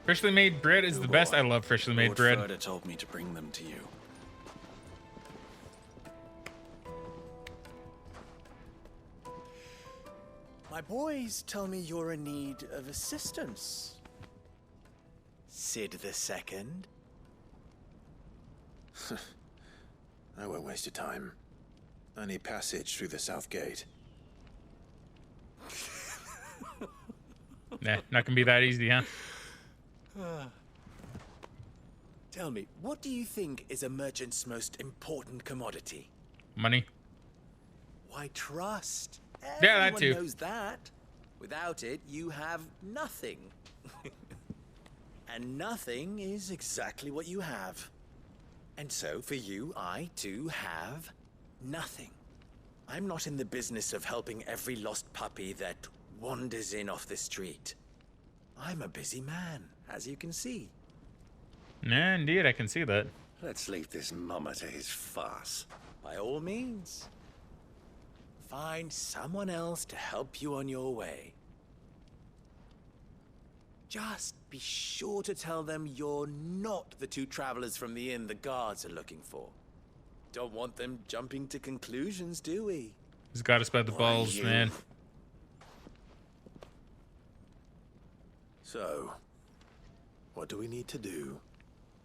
Freshly made bread is the best. I love freshly made bread. Lord Furter told me to bring them to you. My boys tell me you're in need of assistance. Sid the Second. I won't waste your time. I need passage through the south gate. Nah, not gonna be that easy, huh? Tell me, what do you think is a merchant's most important commodity? Money. Why, trust. Yeah, that Everyone too. knows that. Without it, you have nothing. And nothing is exactly what you have. And so, for you, I too have nothing. I'm not in the business of helping every lost puppy that wanders in off the street. I'm a busy man, as you can see. Nah, indeed, I can see that. Let's leave this mummer to his farce. By all means. Find someone else to help you on your way. Just be sure to tell them you're not the two travelers from the inn the guards are looking for. Don't want them jumping to conclusions, do we? He's got us by the balls, you? man. So, what do we need to do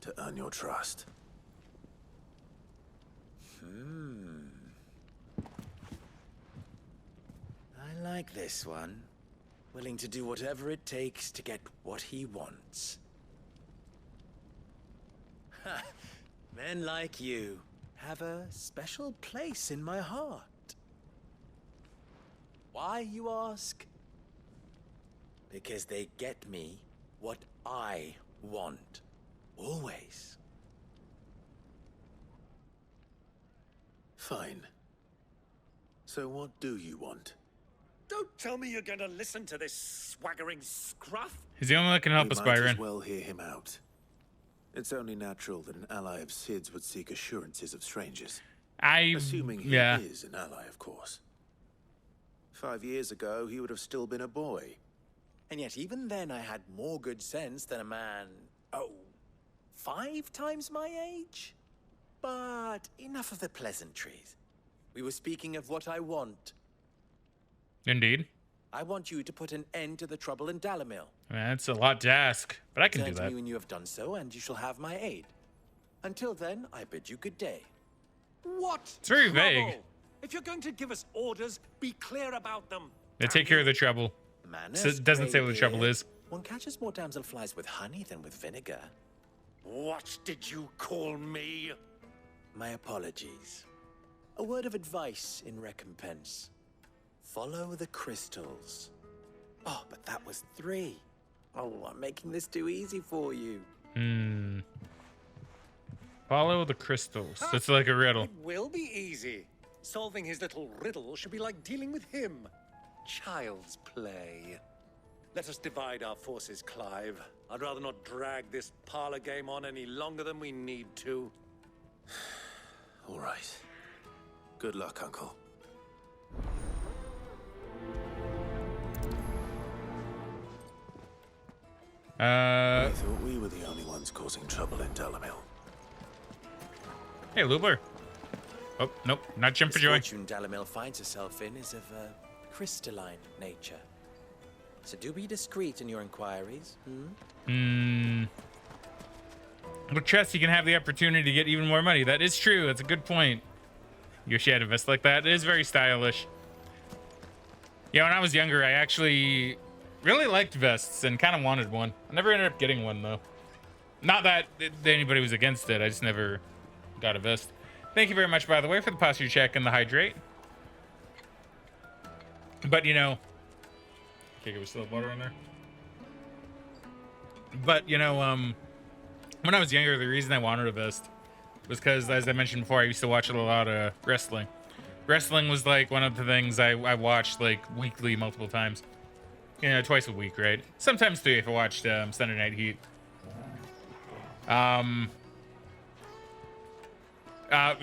to earn your trust? I like this one. Willing to do whatever it takes to get what he wants. Ha! Men like you have a special place in my heart. Why, you ask? Because they get me what I want. Always. Fine. So what do you want? Don't tell me you're going to listen to this swaggering scruff. He's the only one that can help We us, might Byron. as well hear him out. It's only natural that an ally of Sid's would seek assurances of strangers. Assuming he yeah. is an ally, of course. 5 years ago, he would have still been a boy. And yet even then I had more good sense than a man, 5 times my age? But enough of the pleasantries. We were speaking of what I want. Indeed. I want you to put an end to the trouble in Dalamil. That's a lot to ask, but I can do Turn to that. me when you have done so, and you shall have my aid. Until then, I bid you good day. What? It's very trouble? vague. If you're going to give us orders, be clear about them. They take care of the trouble. Manners, So it doesn't say what the trouble Greybeard. is. One catches more damselflies with honey than with vinegar. What did you call me? My apologies. A word of advice in recompense. Follow the crystals. Oh, but that was 3. Oh, I'm making this too easy for you. Follow the crystals. It's like a riddle. It will be easy. Solving his little riddle should be like dealing with him. Child's play. Let us divide our forces, Clive. I'd rather not drag this parlor game on any longer than we need to. All right. Good luck, Uncle. I thought we were the only ones causing trouble in Dalamil. Hey, Lubler. Oh, nope, not jump for The joy. fortune Dalamil finds herself in is of a crystalline nature. So do be discreet in your inquiries. With chess, you can have the opportunity to get even more money. That is true. That's a good point. You wish you had a vest like that. It is very stylish. Yeah, when I was younger, I actually really liked vests and kind of wanted one. I never ended up getting one, though. Not that anybody was against it. I just never got a vest. Thank you very much, by the way, for the posture check and the hydrate. But, you know... Okay, we still have water in there? But, you know, when I was younger, the reason I wanted a vest was because, as I mentioned before, I used to watch a lot of wrestling. Wrestling was, like, one of the things I watched, like, weekly multiple times. You know, twice a week, right? Sometimes 3 if I watched Sunday Night Heat.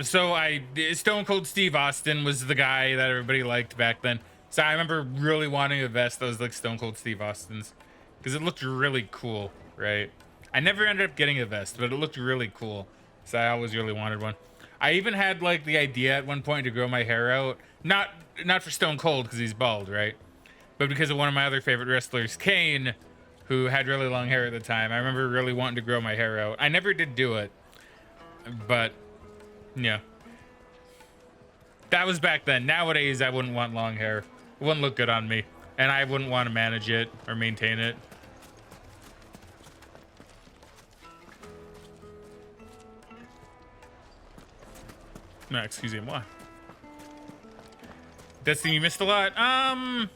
So Stone Cold Steve Austin was the guy that everybody liked back then. So I remember really wanting a vest that was like Stone Cold Steve Austin's because it looked really cool, right? I never ended up getting a vest, but it looked really cool. So I always really wanted one. I even had like the idea at one point to grow my hair out. Not for Stone Cold because he's bald, right? But because of one of my other favorite wrestlers, Kane, who had really long hair at the time. I remember really wanting to grow my hair out. I never did do it. But yeah. That was back then. Nowadays I wouldn't want long hair. It wouldn't look good on me. And I wouldn't want to manage it or maintain it. No, excuse me, what? Destiny, you missed a lot. I'm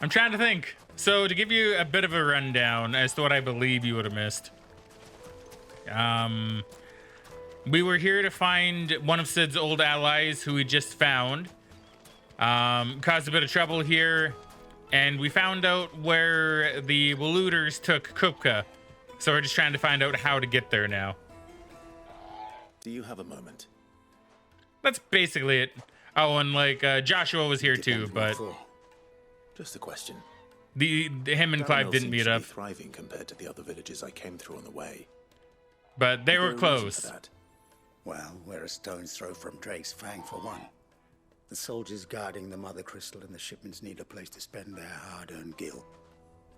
trying to think. So to give you a bit of a rundown as to what I believe you would have missed. We were here to find one of Sid's old allies who we just found. Caused a bit of trouble here. And we found out where the Waluders took Kupka. So we're just trying to find out how to get there now. Do you have a moment? That's basically it. Oh, and like Joshua was here too, but Just a question. Him and Clive didn't meet up. Thriving compared to the other villages I came through on the way. But they were close. Well, we're a stone's throw from Drake's Fang for one. The soldiers guarding the Mother Crystal and the shipments need a place to spend their hard-earned gil.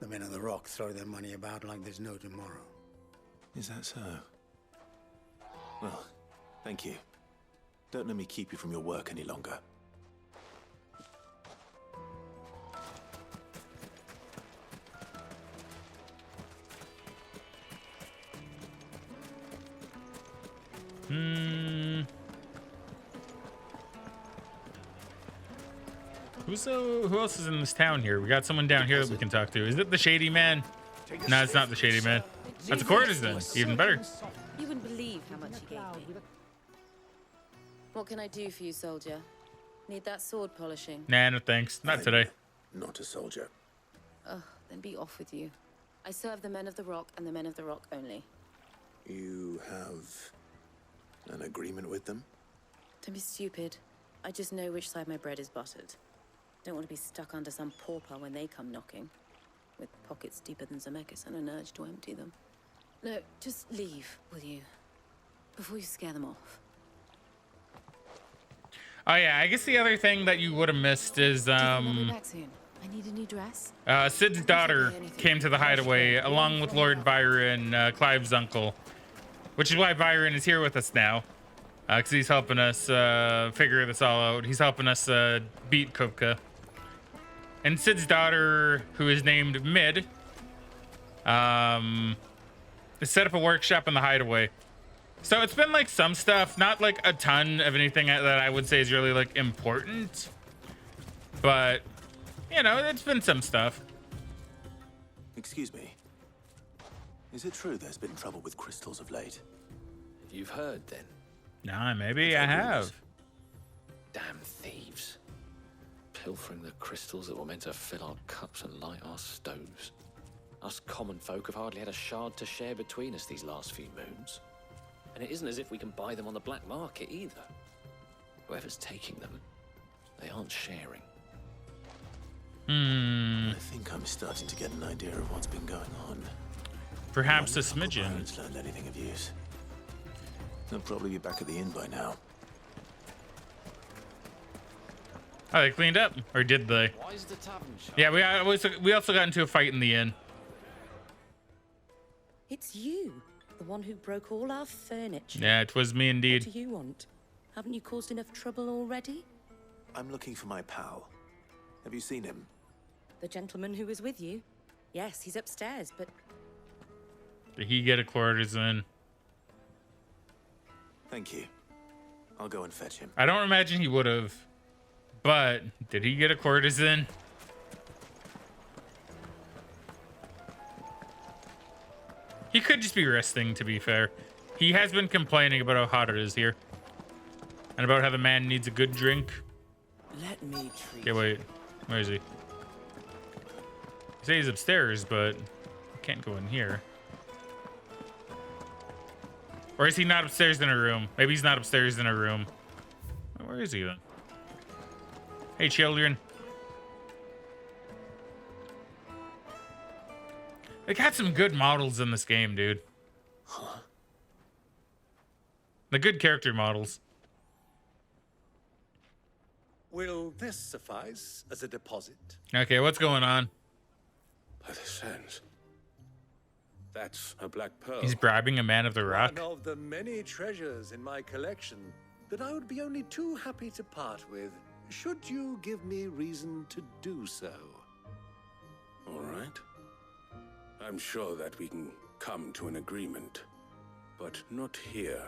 The men of the Rock throw their money about like there's no tomorrow. Is that so? Well, thank you. Don't let me keep you from your work any longer. Who else is in this town here? We got someone down here that we can talk to. Is it the Shady Man? No, it's not the Shady Man. That's a courtesan. Even better. You wouldn't believe how much he gave me. What can I do for you, soldier? Need that sword polishing? Nah, no thanks. Not today. Not a soldier. Ugh, then be off with you. I serve the men of the Rock and the men of the Rock only. You have an agreement with them? Don't be stupid. I just know which side my bread is buttered. Don't want to be stuck under some pauper when they come knocking. With pockets deeper than Zemeckis and an urge to empty them. No, just leave, will you? Before you scare them off. Oh yeah, I guess the other thing that you would have missed is I'll be back soon. I need a new dress. Sid's daughter came to the hideaway along with Lord Byron, Clive's uncle. Which is why Byron is here with us now. Because he's helping us figure this all out. He's helping us beat Kupka. And Sid's daughter, who is named Mid, set up a workshop in the hideaway. So it's been like some stuff, not like a ton of anything that I would say is really like important. But, you know, it's been some stuff. Excuse me. Is it true there's been trouble with crystals of late? You've heard then? Nah, maybe I have. Damn thieves. Pilfering the crystals that were meant to fill our cups and light our stoves. Us common folk have hardly had a shard to share between us these last few moons. And it isn't as if we can buy them on the black market either. Whoever's taking them, they aren't sharing. I think I'm starting to get an idea of what's been going on. Perhaps a Uncle smidgen. Byron's learned anything of use. They'll probably be back at the inn by now. Oh, they cleaned up, or did they? Why is the tavern shut? Yeah, we also got into a fight in the inn. It's you, the one who broke all our furniture. Yeah, it was me What indeed. do you want? Haven't you caused enough trouble already? I'm looking for my pal. Have you seen him? The gentleman who was with you? Yes, he's upstairs, but Did he get a courtesan? Thank you. I'll go and fetch him. I don't imagine he would have. But did he get a courtesan? He could just be resting, to be fair. He has been complaining about how hot it is here. And about how the man needs a good drink. Let me treat Okay, wait. Where is he? He says he's upstairs, but I can't go in here. Or is he not upstairs in a room? Maybe he's not upstairs in a room. Where is he then? Hey, children. They got some good models in this game, dude. Huh? The good character models. Will this suffice as a deposit? Okay, what's going on? By the sands. That's a black pearl. He's bribing a man of the rock. One of the many treasures in my collection that I would be only too happy to part with, should you give me reason to do so. All right. I'm sure that we can come to an agreement, but not here.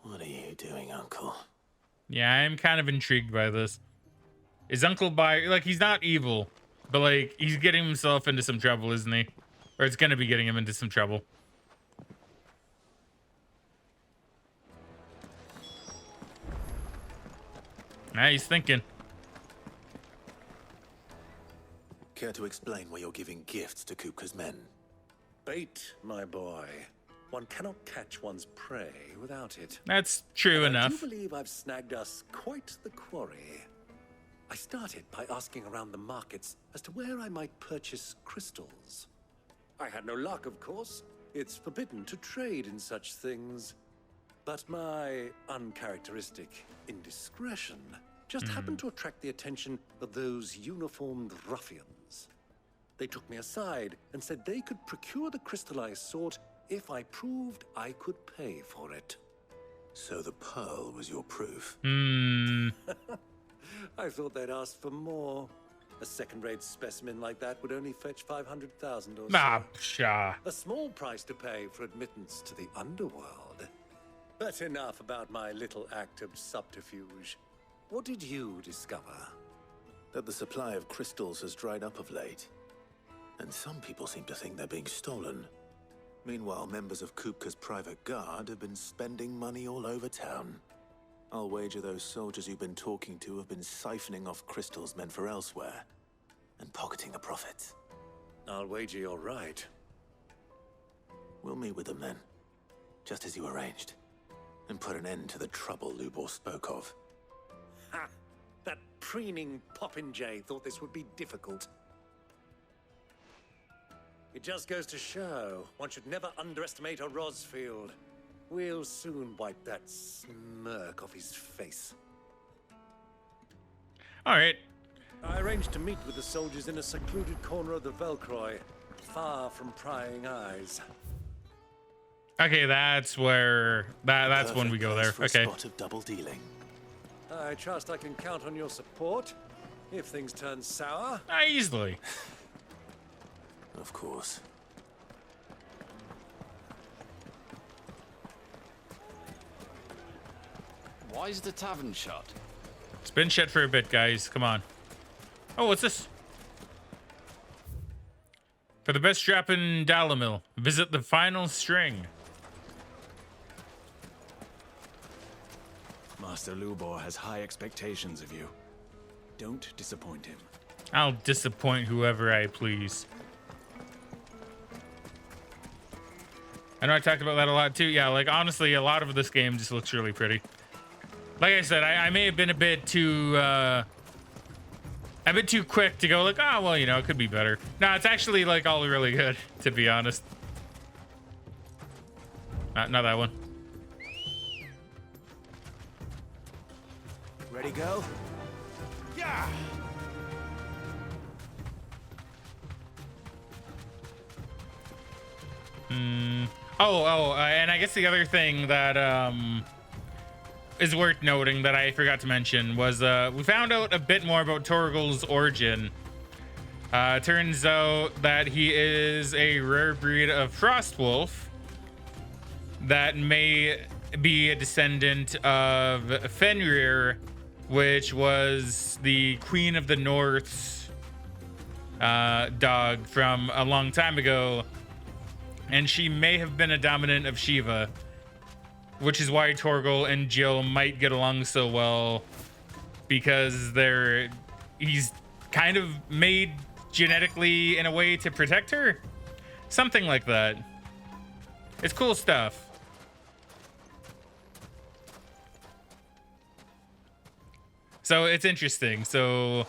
What are you doing, Uncle? Yeah, I'm kind of intrigued by this. Is Uncle like, he's not evil, but like, he's getting himself into some trouble, isn't he? Or it's gonna be getting him into some trouble. Now he's thinking. Care to explain why you're giving gifts to Kupka's men? Bait, my boy. One cannot catch one's prey without it. That's true And enough. I do believe I've snagged us quite the quarry. I started by asking around the markets as to where I might purchase crystals. I had no luck, of course. It's forbidden to trade in such things. But my uncharacteristic indiscretion just happened to attract the attention of those uniformed ruffians. They took me aside and said they could procure the crystal I sought if I proved I could pay for it. So the pearl was your proof? I thought they'd ask for more. A second-rate specimen like that would only fetch 500,000 or so. Ah, pshaw. A small price to pay for admittance to the underworld. But enough about my little act of subterfuge. What did you discover? That the supply of crystals has dried up of late. And some people seem to think they're being stolen. Meanwhile, members of Kupka's private guard have been spending money all over town. I'll wager those soldiers you've been talking to have been siphoning off crystals meant for elsewhere and pocketing the profits. I'll wager you're right. We'll meet with them then, just as you arranged, and put an end to the trouble Lubor spoke of. Ha! That preening popinjay thought this would be difficult. It just goes to show one should never underestimate a Rosfield. We'll soon wipe that smirk off his face. All right. I arranged to meet with the soldiers in a secluded corner of the Velcroy, far from prying eyes. Okay, that's where that's when we go there. Perfect place for a Okay. spot of double dealing. I trust I can count on your support if things turn sour. Easily. Of course. Why is the tavern shut? It's been shut for a bit, guys. Come on. Oh, what's this? For the best strap in Dalamil, visit the final string. Master Lubor has high expectations of you. Don't disappoint him. I'll disappoint whoever I please. I know I talked about that a lot too. Yeah, like honestly, a lot of this game just looks really pretty. Like I said, I may have been a bit too quick to go like, oh well, you know, it could be better. No, it's actually like all really good, to be honest. Not that one. Ready, go? Yeah! And I guess the other thing that is worth noting that I forgot to mention was we found out a bit more about Torgal's origin. Turns out that he is a rare breed of Frostwolf that may be a descendant of Fenrir, which was the Queen of the North's dog from a long time ago. And she may have been a dominant of Shiva, which is why Torgal and Jill might get along so well, because he's kind of made genetically in a way to protect her. Something like that. It's cool stuff. So it's interesting. So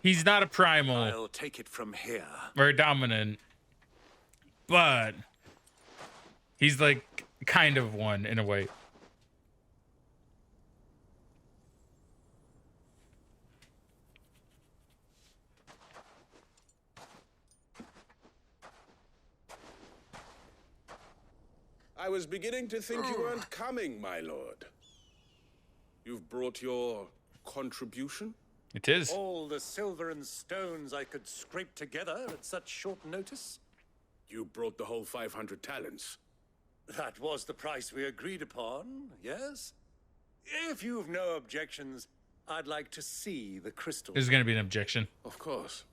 He's not a primal. I'll take it from here. Or a dominant. But he's like kind of one in a way. I was beginning to think you weren't coming, my lord. You've brought your contribution? It is. All the silver and stones I could scrape together at such short notice? You brought the whole 500 talents. That was the price we agreed upon, yes? If you've no objections, I'd like to see the crystal. There's going to be an objection. Of course.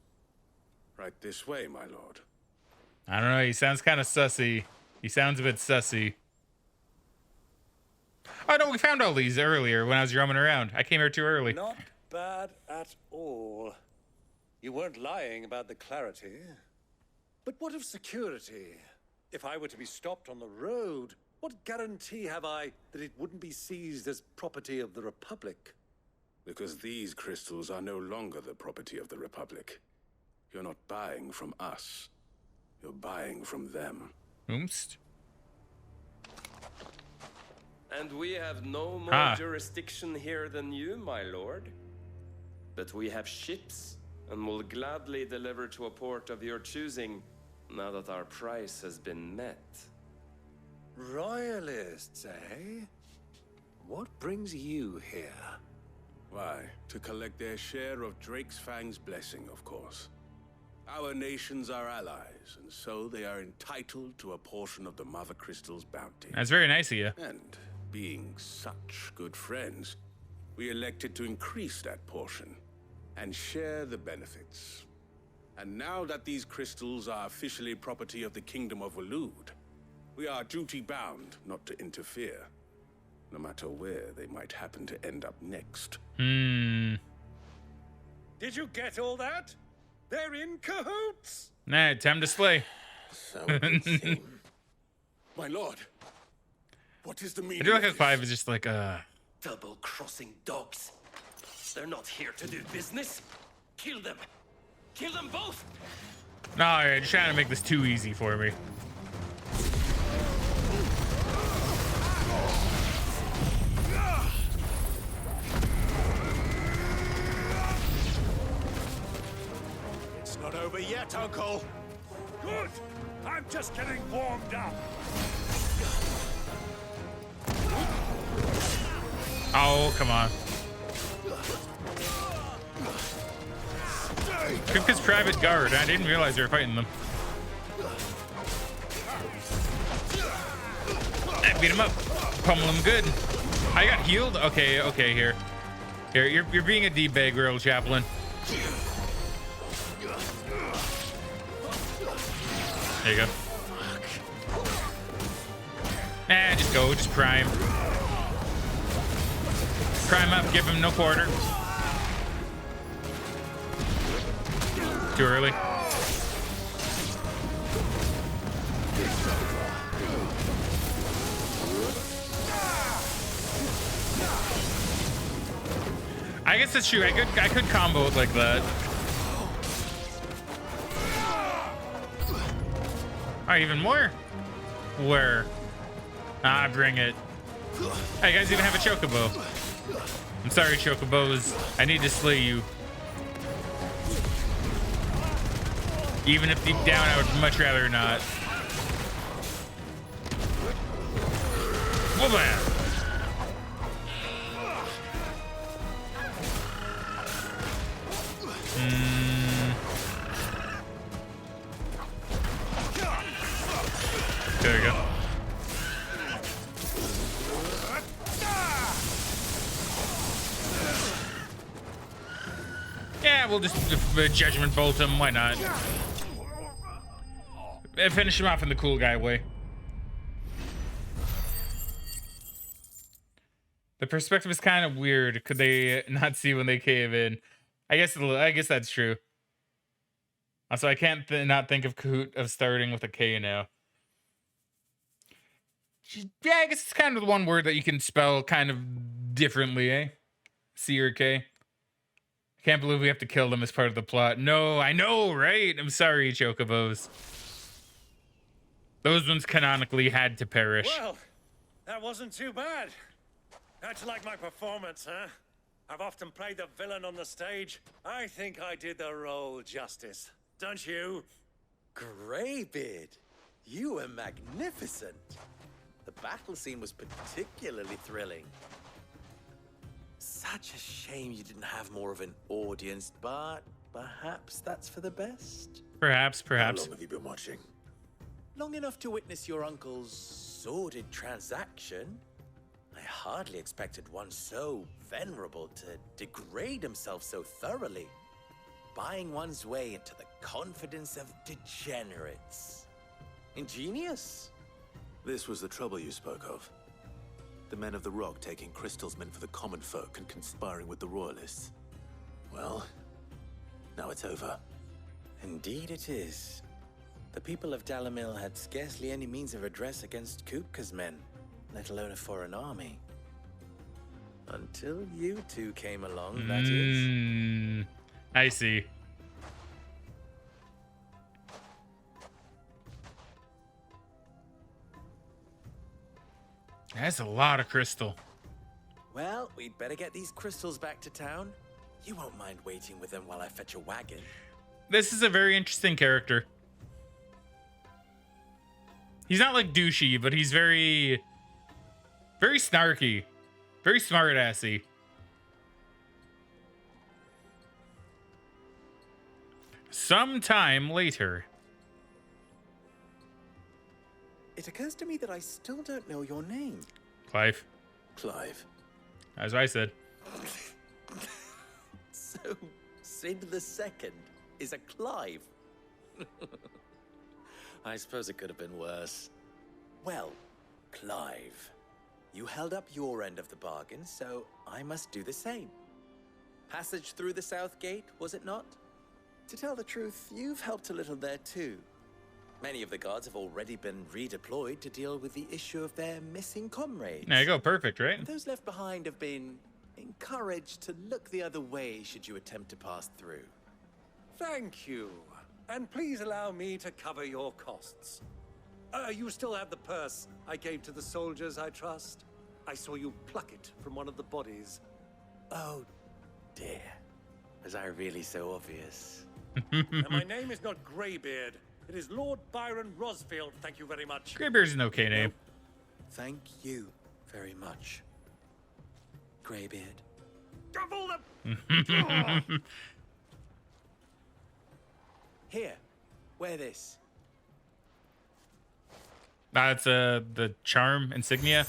Right this way, my lord. I don't know. He sounds kind of sussy. He sounds a bit sussy. Oh, no, we found all these earlier when I was roaming around. I came here too early. Not bad at all. You weren't lying about the clarity. But what of security? If I were to be stopped on the road, what guarantee have I that it wouldn't be seized as property of the Republic? Because these crystals are no longer the property of the Republic. You're not buying from us. You're buying from them. Oomst. And we have no more jurisdiction here than you, my lord. But we have ships, and will gladly deliver to a port of your choosing, now that our price has been met. Royalists, eh? What brings you here? Why, to collect their share of Drake's Fang's blessing, of course. Our nations are allies, and so they are entitled to a portion of the Mother Crystal's bounty. That's very nice of you. And being such good friends, we elected to increase that portion and share the benefits. And now that these crystals are officially property of the Kingdom of Waloed, we are duty-bound not to interfere, no matter where they might happen to end up next. Did you get all that? They're in cahoots! Nah, time to slay. So it would seem. My lord, what is the meaning? I do like how Clive is just like, Double-crossing dogs. They're not here to do business. Kill them. Kill them both. No, you're trying to make this too easy for me. It's not over yet, Uncle. Good! I'm just getting warmed up. Oh, come on. Kripke's private guard. I didn't realize they were fighting them. I beat him up. Pummel him good. I got healed? Okay, okay, here. Here, you're being a D-bag, Earl Chaplain. There you go. Nah, just go, just prime. Prime up, give him no quarter. Too early. I guess that's true. I could combo it like that. Oh, even more? Where? Ah, bring it. Hey, you guys even have a chocobo. I'm sorry, chocobos. I need to slay you. Even if deep down, I would much rather not. Whoa, man. There we go. Yeah, we'll just judgment bolt him. Why not? Finish him off in the cool guy way. The perspective is kind of weird. Could they not see when they cave in? I guess that's true. Also, I can't not think of Kahoot of starting with a K now. Yeah, I guess it's kind of the one word that you can spell kind of differently, eh? C or K. Can't believe we have to kill them as part of the plot. No, I know, right? I'm sorry, Chocobos. Those ones canonically had to perish. Well, that wasn't too bad. How'd you like my performance, huh? I've often played the villain on the stage. I think I did the role justice. Don't you? Greybeard, you were magnificent. The battle scene was particularly thrilling. Such a shame you didn't have more of an audience, but perhaps that's for the best. Perhaps. How long have you been watching? Long enough to witness your uncle's sordid transaction. I hardly expected one so venerable to degrade himself so thoroughly, buying one's way into the confidence of degenerates. Ingenious. This was the trouble you spoke of. The men of the Rock taking crystals meant for the common folk and conspiring with the Royalists. Well, now it's over. Indeed it is. The people of Dalamil had scarcely any means of redress against Kupka's men, let alone a foreign army. Until you two came along, that is. I see. That's a lot of crystal. Well, we'd better get these crystals back to town. You won't mind waiting with them while I fetch a wagon. This is a very interesting character. He's not like douchey, but he's very snarky, very smart-assy. Sometime later. It occurs to me that I still don't know your name. Clive. Clive. As I said. So, Sid the Second is a Clive. I suppose it could have been worse. Well, Clive, you held up your end of the bargain, so I must do the same. Passage through the South Gate, was it not? To tell the truth, you've helped a little there too. Many of the guards have already been redeployed to deal with the issue of their missing comrades. There you go, perfect, right? Those left behind have been encouraged to look the other way should you attempt to pass through. Thank you. And please allow me to cover your costs. You still have the purse I gave to the soldiers, I trust? I saw you pluck it from one of the bodies. Oh, dear. Was I really so obvious? And my name is not Greybeard. It is Lord Byron Rosfield, thank you very much. Greybeard's an okay name. Thank you very much, Greybeard. Double the... Here, wear this. That's the charm insignia.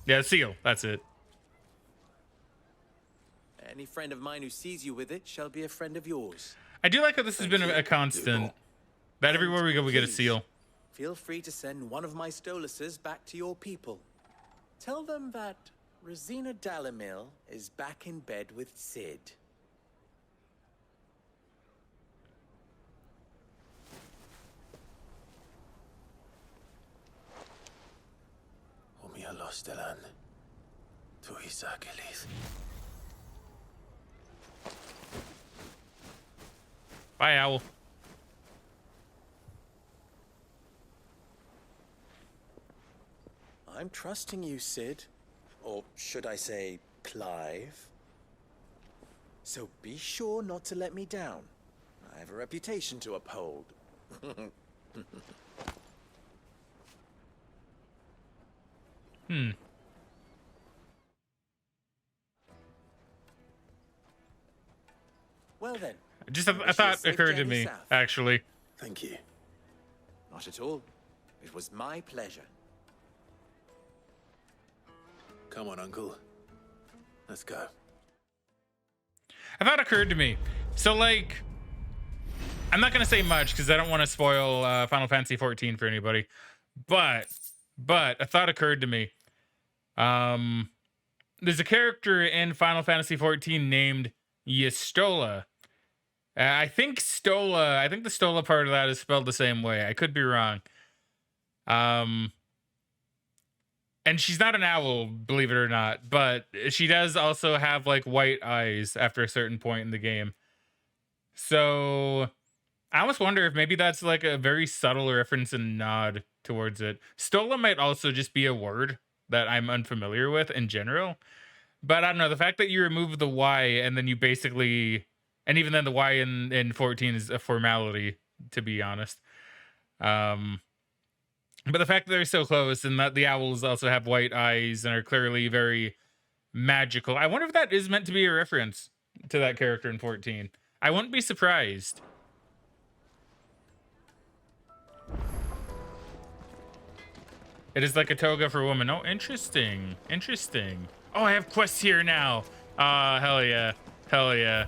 Yeah, seal. That's it. Any friend of mine who sees you with it shall be a friend of yours. I do like how this has been a constant. That everywhere we go, we get a seal. Feel free to send one of my Stoluses back to your people. Tell them that Rosina Dalamil is back in bed with Sid. Stelan. Tu Isakelis. Bye, Owl. I'm trusting you, Sid. Or should I say, Clive. So be sure not to let me down. I have a reputation to uphold. Well then. Just a thought occurred to me, actually. Thank you. Not at all. It was my pleasure. Come on, Uncle. Let's go. A thought occurred to me. So, like, I'm not going to say much because I don't want to spoil Final Fantasy 14 for anybody. But a thought occurred to me. There's a character in Final Fantasy 14 named Yestola. I think the Stola part of that is spelled the same way. I could be wrong. And And she's not an owl, believe it or not, but she does also have like white eyes after a certain point in the game. So I almost wonder if maybe that's like a very subtle reference and nod towards it. Stola might also just be a word that I'm unfamiliar with in general. But I don't know, the fact that you remove the Y and then you basically, and even then the Y in 14 is a formality, to be honest. But the fact that they're so close and that the owls also have white eyes and are clearly very magical. I wonder if that is meant to be a reference to that character in 14. I wouldn't be surprised. It is like a toga for women. Oh, interesting. Interesting. Oh, I have quests here now. Ah, hell yeah. Hell yeah.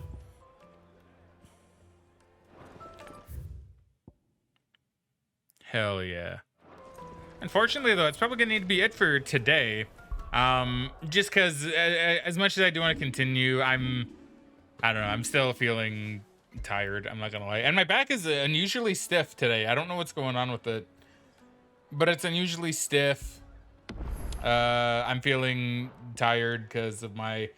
Hell yeah. Unfortunately, though, it's probably gonna need to be it for today. Just because as much as I do want to continue, I don't know, I'm still feeling tired. I'm not gonna lie. And my back is unusually stiff today. I don't know what's going on with it, but it's unusually stiff. I'm feeling tired because of my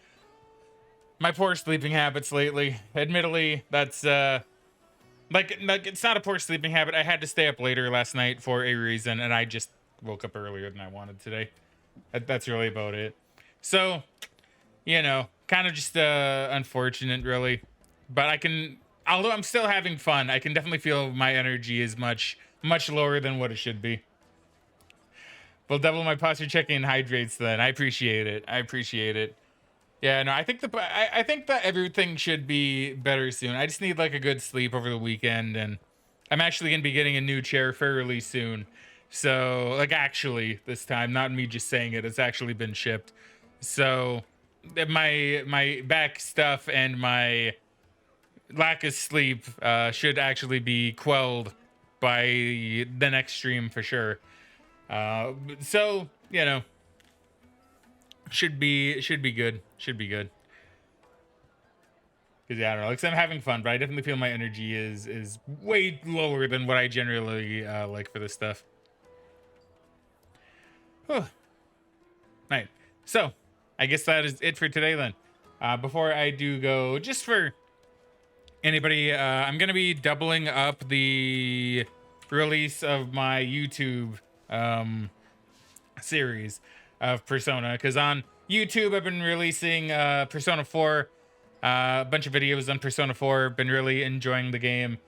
poor sleeping habits lately. Admittedly, that's like it's not a poor sleeping habit. I had to stay up later last night for a reason, and I just woke up earlier than I wanted today. That's really about it. So, you know, kind of just unfortunate, really. But I can, although I'm still having fun, I can definitely feel my energy is much lower than what it should be. We'll double my posture checking and hydrates then. I appreciate it. I appreciate it. Yeah, no, I think I think that everything should be better soon. I just need like a good sleep over the weekend, and I'm actually gonna be getting a new chair fairly soon. So, like, actually, this time, not me just saying it, it's actually been shipped. So, my back stuff and my lack of sleep should actually be quelled by the next stream for sure. So, you know, should be good. Should be good. Because yeah, I don't know. Like, I'm having fun, but I definitely feel my energy is way lower than what I generally like for this stuff. Whew. Right. So, I guess that is it for today then. Before I do go, just for anybody, I'm gonna be doubling up the release of my YouTube series of Persona, because on YouTube I've been releasing Persona 4, a bunch of videos on Persona 4. Been really enjoying the game,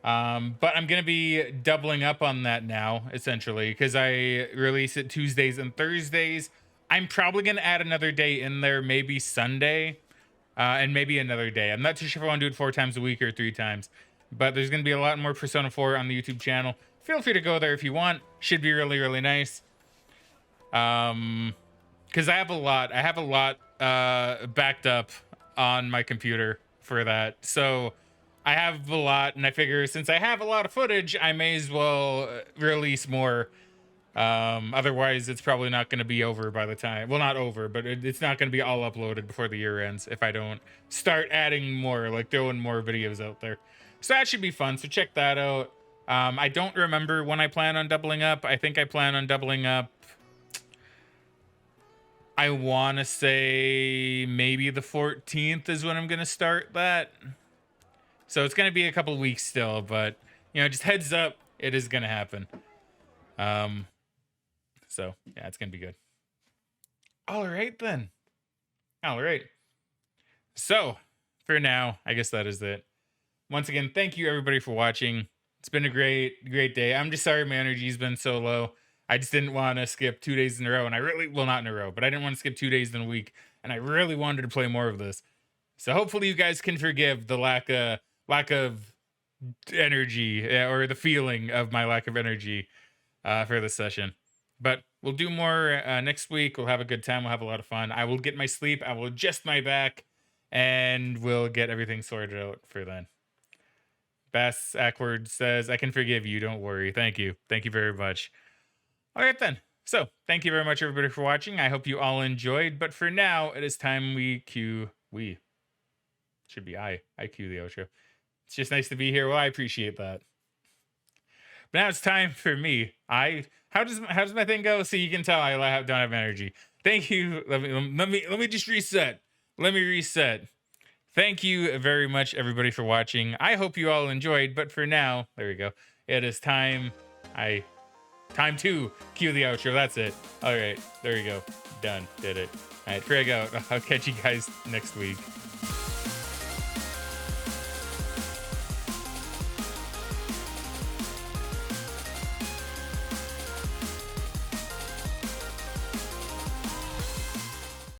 but I'm gonna be doubling up on that now, essentially, because I release it Tuesdays and Thursdays. I'm probably gonna add another day in there, maybe Sunday, and maybe another day. I'm not too sure if I want to do it 4 times a week or 3 times, but there's gonna be a lot more Persona 4 on the YouTube channel. Feel free to go there if you want. Should be really nice. Because I have a lot backed up on my computer for that. So I have a lot, and I figure since I have a lot of footage, I may as well release more. Otherwise, it's probably not going to be over by the time. Well, not over, but it's not going to be all uploaded before the year ends if I don't start adding more, like throwing more videos out there. So that should be fun. So check that out. I don't remember when I plan on doubling up. I think I plan on doubling up, I want to say maybe the 14th is when I'm going to start that. So it's going to be a couple weeks still, but, you know, just heads up, it is going to happen. So, yeah, it's going to be good. All right, then. All right. So, for now, I guess that is it. Once again, thank you, everybody, for watching. It's been a great day. I'm just sorry my energy's been so low. I just didn't want to skip 2 days in a row, and well, not in a row, but I didn't want to skip 2 days in a week, and I really wanted to play more of this. So hopefully you guys can forgive the lack of energy, or the feeling of my lack of energy for this session. But we'll do more next week. We'll have a good time. We'll have a lot of fun. I will get my sleep. I will adjust my back, and we'll get everything sorted out for then. Bass Ackward says, I can forgive you. Don't worry. Thank you. Thank you very much. All right, then. So, thank you very much, everybody, for watching. I hope you all enjoyed. But for now, it is time we cue... Should be I cue the outro. It's just nice to be here. Well, I appreciate that. But now it's time for me. How does my thing go? So you can tell I don't have energy. Thank you. Let me just reset. Let me reset. Thank you very much, everybody, for watching. I hope you all enjoyed. But for now, there we go. It is time. Time to cue the outro. That's it. All right, there we go. Done. Did it. All right, Frag out. I'll catch you guys next week.